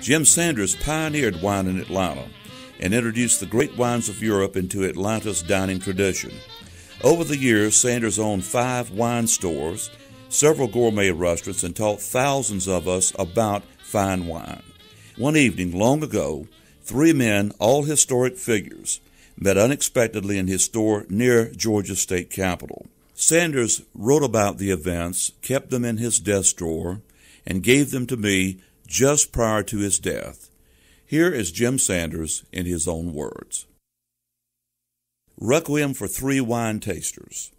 Jim Sanders pioneered wine in Atlanta and introduced the great wines of Europe into Atlanta's dining tradition. Over the years, Sanders owned 5 wine stores, several gourmet restaurants, and taught thousands of us about fine wine. One evening, long ago, 3 men, all historic figures, met unexpectedly in his store near Georgia's state capitol. Sanders wrote about the events, kept them in his desk drawer, and gave them to me just prior to his death. Here is Jim Sanders in his own words. Requiem for 3 wine tasters.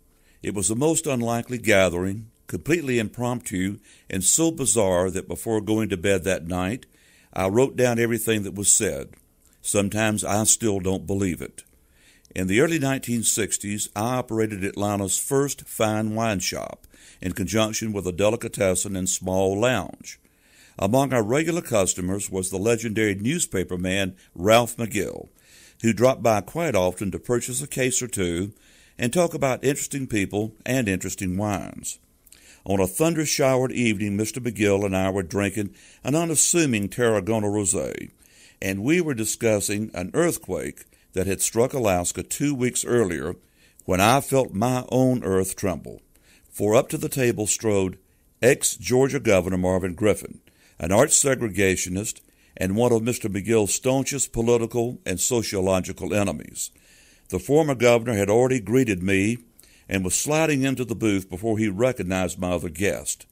It was a most unlikely gathering, completely impromptu, and so bizarre that before going to bed that night, I wrote down everything that was said. Sometimes I still don't believe it. In the early 1960s, I operated Atlanta's first fine wine shop in conjunction with a delicatessen and small lounge. Among our regular customers was the legendary newspaper man Ralph McGill, who dropped by quite often to purchase a case or two and talk about interesting people and interesting wines. On a thundershowered evening, Mr. McGill and I were drinking an unassuming Tarragona rosé, and we were discussing an earthquake that had struck Alaska 2 weeks earlier when I felt my own earth tremble. For up to the table strode ex-Georgia Governor Marvin Griffin, an arch segregationist and one of Mr. McGill's staunchest political and sociological enemies. The former governor had already greeted me and was sliding into the booth before he recognized my other guest,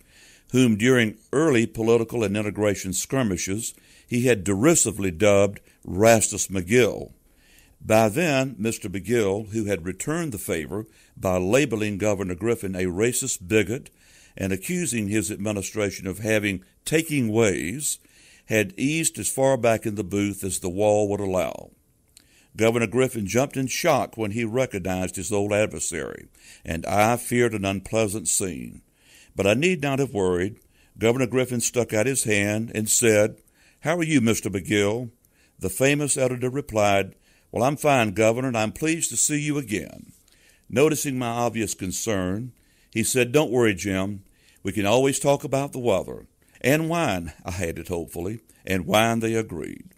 whom during early political and integration skirmishes he had derisively dubbed Rastus McGill. By then, Mr. McGill, who had returned the favor by labeling Governor Griffin a racist bigot and accusing his administration of having taking ways, had eased as far back in the booth as the wall would allow. Governor Griffin jumped in shock when he recognized his old adversary, and I feared an unpleasant scene. But I need not have worried. Governor Griffin stuck out his hand and said, "How are you, Mr. McGill?" The famous editor replied, "Well, I'm fine, Governor, and I'm pleased to see you again." Noticing my obvious concern, he said, "Don't worry, Jim. We can always talk about the weather." "And wine," I added hopefully, and wine they agreed.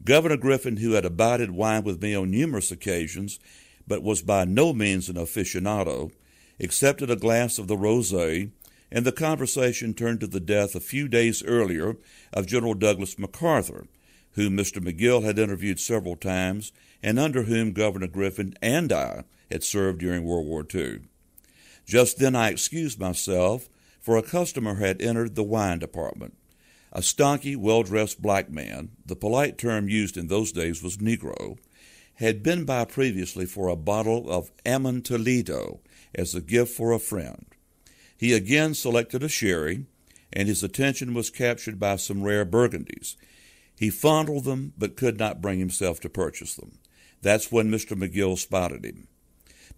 Governor Griffin, who had abided wine with me on numerous occasions, but was by no means an aficionado, accepted a glass of the rosé, and the conversation turned to the death a few days earlier of General Douglas MacArthur, whom Mr. McGill had interviewed several times and under whom Governor Griffin and I had served during World War II. Just then I excused myself, for a customer had entered the wine department. A stocky, well-dressed black man, the polite term used in those days was Negro, had been by previously for a bottle of Amontillado as a gift for a friend. He again selected a sherry, and his attention was captured by some rare burgundies. He fondled them, but could not bring himself to purchase them. That's when Mr. McGill spotted him.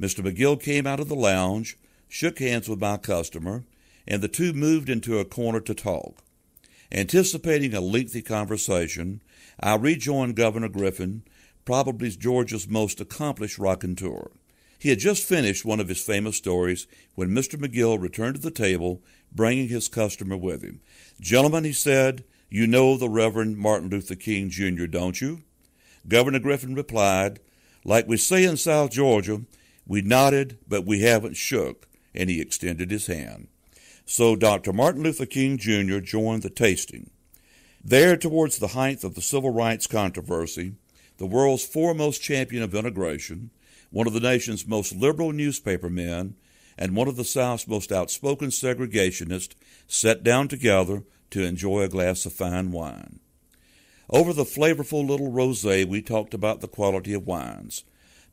Mr. McGill came out of the lounge, shook hands with my customer, and the two moved into a corner to talk. Anticipating a lengthy conversation, I rejoined Governor Griffin, probably Georgia's most accomplished raconteur. He had just finished one of his famous stories when Mr. McGill returned to the table, bringing his customer with him. "Gentlemen," he said, "you know the Reverend Martin Luther King, Jr., don't you?" Governor Griffin replied, "Like we say in South Georgia, we nodded, but we haven't shook," and he extended his hand. So Dr. Martin Luther King, Jr. joined the tasting. There, towards the height of the civil rights controversy, the world's foremost champion of integration, one of the nation's most liberal newspaper men, and one of the South's most outspoken segregationists sat down together to enjoy a glass of fine wine. Over the flavorful little rosé, we talked about the quality of wines.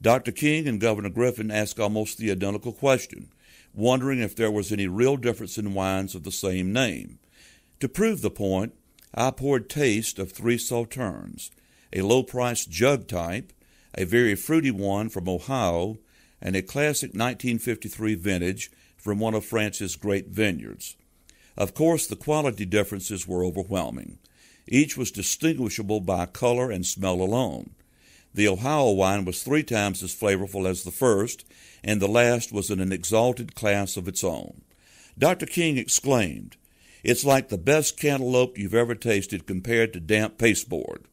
Dr. King and Governor Griffin asked almost the identical question, wondering if there was any real difference in wines of the same name. To prove the point, I poured taste of 3 sauternes, a low-priced jug type, a very fruity one from Ohio, and a classic 1953 vintage from one of France's great vineyards. Of course, the quality differences were overwhelming. Each was distinguishable by color and smell alone. The Ohio wine was 3 times as flavorful as the first, and the last was in an exalted class of its own. Dr. King exclaimed, It's like the best cantaloupe you've ever tasted compared to damp pasteboard.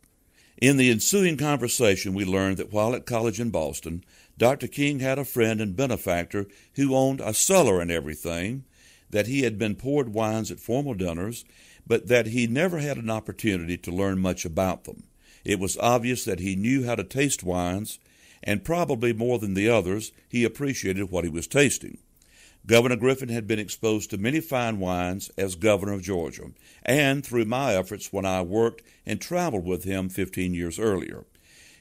In the ensuing conversation, we learned that while at college in Boston, Dr. King had a friend and benefactor who owned a cellar and everything, that he had been poured wines at formal dinners, but that he never had an opportunity to learn much about them. It was obvious that he knew how to taste wines, and probably more than the others, he appreciated what he was tasting. Governor Griffin had been exposed to many fine wines as governor of Georgia, and through my efforts when I worked and traveled with him 15 years earlier.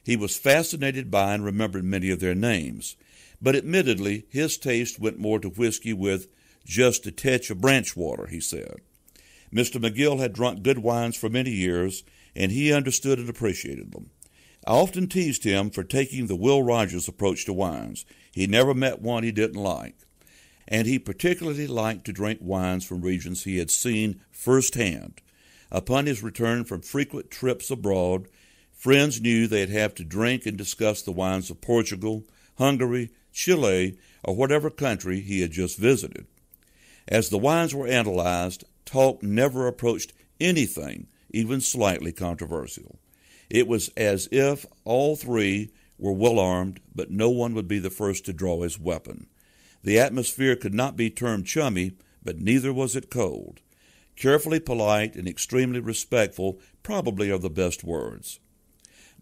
He was fascinated by and remembered many of their names, but admittedly his taste went more to whiskey with just a touch of branch water, he said. Mr. McGill had drunk good wines for many years, and he understood and appreciated them. I often teased him for taking the Will Rogers approach to wines. He never met one he didn't like. And he particularly liked to drink wines from regions he had seen firsthand. Upon his return from frequent trips abroad, friends knew they'd have to drink and discuss the wines of Portugal, Hungary, Chile, or whatever country he had just visited. As the wines were analyzed, talk never approached anything even slightly controversial. It was as if all three were well-armed, but no one would be the first to draw his weapon. The atmosphere could not be termed chummy, but neither was it cold. Carefully polite and extremely respectful probably are the best words.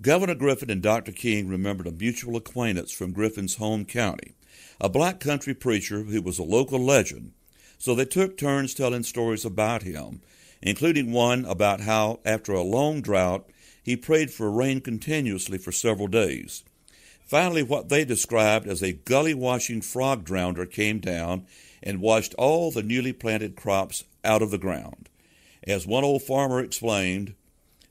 Governor Griffin and Dr. King remembered a mutual acquaintance from Griffin's home county, a black country preacher who was a local legend, so they took turns telling stories about him, including one about how, after a long drought, he prayed for rain continuously for several days. Finally, what they described as a gully-washing frog drowner came down and washed all the newly planted crops out of the ground. As one old farmer explained,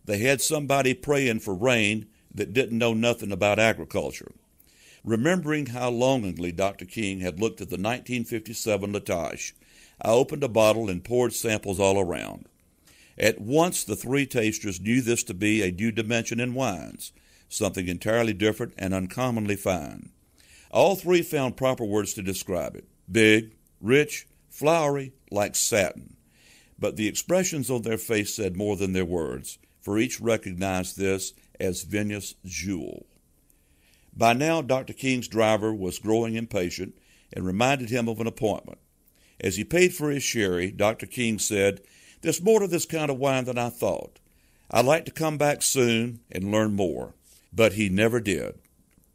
they had somebody praying for rain that didn't know nothing about agriculture. Remembering how longingly Dr. King had looked at the 1957 Latache, I opened a bottle and poured samples all around. At once the three tasters knew this to be a new dimension in wines, something entirely different and uncommonly fine. All three found proper words to describe it: big, rich, flowery, like satin. But the expressions on their face said more than their words, for each recognized this as Vinous jewel. By now, Dr. King's driver was growing impatient and reminded him of an appointment. As he paid for his sherry, Dr. King said, "There's more to this kind of wine than I thought. I'd like to come back soon and learn more." But he never did.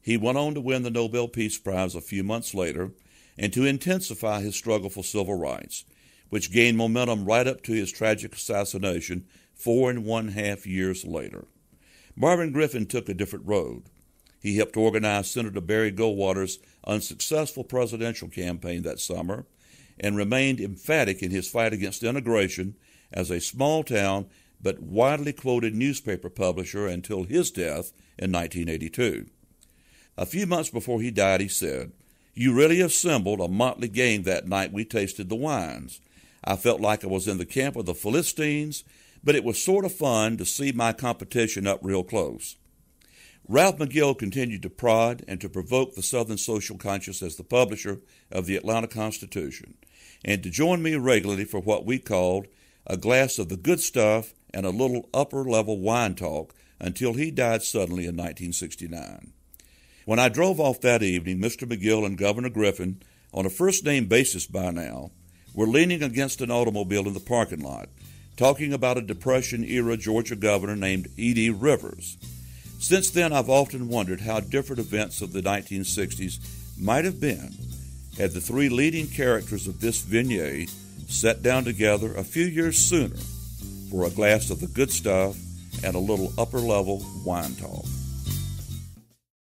He went on to win the Nobel Peace Prize a few months later and to intensify his struggle for civil rights, which gained momentum right up to his tragic assassination 4.5 years later. Marvin Griffin took a different road. He helped organize Senator Barry Goldwater's unsuccessful presidential campaign that summer and remained emphatic in his fight against integration as a small-town but widely quoted newspaper publisher until his death in 1982. A few months before he died, he said, "You really assembled a motley gang that night we tasted the wines. I felt like I was in the camp of the Philistines, but it was sort of fun to see my competition up real close." Ralph McGill continued to prod and to provoke the Southern social conscience as the publisher of the Atlanta Constitution, and to join me regularly for what we called a glass of the good stuff and a little upper-level wine talk until he died suddenly in 1969. When I drove off that evening, Mr. McGill and Governor Griffin, on a first-name basis by now, were leaning against an automobile in the parking lot, talking about a Depression-era Georgia governor named E.D. Rivers. Since then, I've often wondered how different events of the 1960s might have been had the three leading characters of this vignette sat down together a few years sooner for a glass of the good stuff and a little upper-level wine talk.